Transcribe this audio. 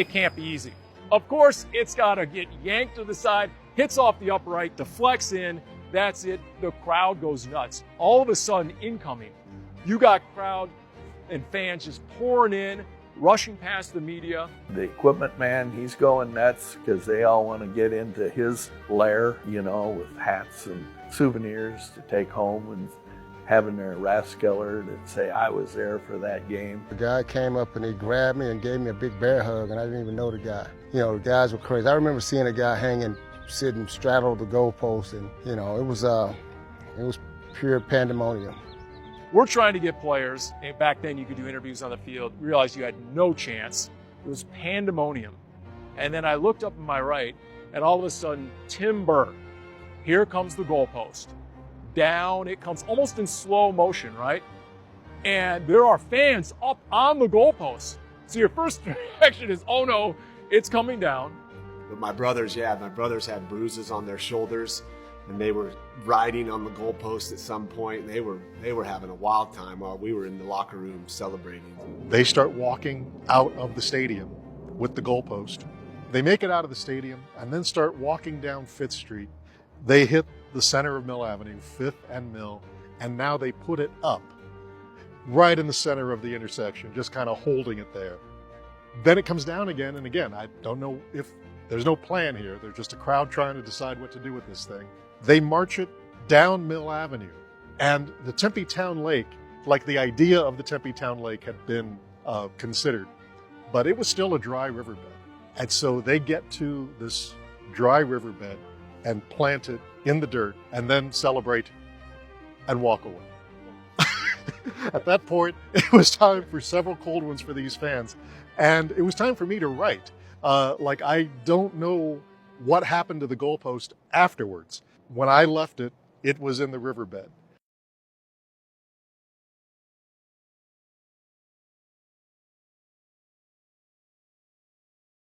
It can't be easy. Of course, it's got to get yanked to the side, hits off the upright, deflects in. That's it. The crowd goes nuts. All of a sudden, incoming, you got crowd and fans just pouring in, rushing past the media. The equipment man, he's going nuts because they all want to get into his lair, with hats and souvenirs to take home and having their Rathskeller to say, I was there for that game. The guy came up and he grabbed me and gave me a big bear hug, and I didn't even know the guy. The guys were crazy. I remember seeing a guy sitting straddled the goalpost, and it was pure pandemonium. We're trying to get players, and back then you could do interviews on the field, realized you had no chance. It was pandemonium. And then I looked up on my right, and all of a sudden, timber. Here comes the goalpost. Down it comes, almost in slow motion, right? And there are fans up on the goalpost. So your first reaction is, oh no, it's coming down. But my brothers had bruises on their shoulders, and they were riding on the goalpost at some point. They were having a wild time while we were in the locker room celebrating. They start walking out of the stadium with the goalpost. They make it out of the stadium and then start walking down 5th Street. They hit the center of Mill Avenue, 5th and Mill, and now they put it up right in the center of the intersection, just kind of holding it there. Then it comes down again, and again, I don't know if there's no plan here. There's just a crowd trying to decide what to do with this thing. They march it down Mill Avenue, and the Tempe Town Lake, like the idea of the Tempe Town Lake had been considered, but it was still a dry riverbed. And so they get to this dry riverbed and plant it in the dirt and then celebrate and walk away. At that point, it was time for several cold ones for these fans. And it was time for me to write. I don't know what happened to the goalpost afterwards. When I left it, it was in the riverbed.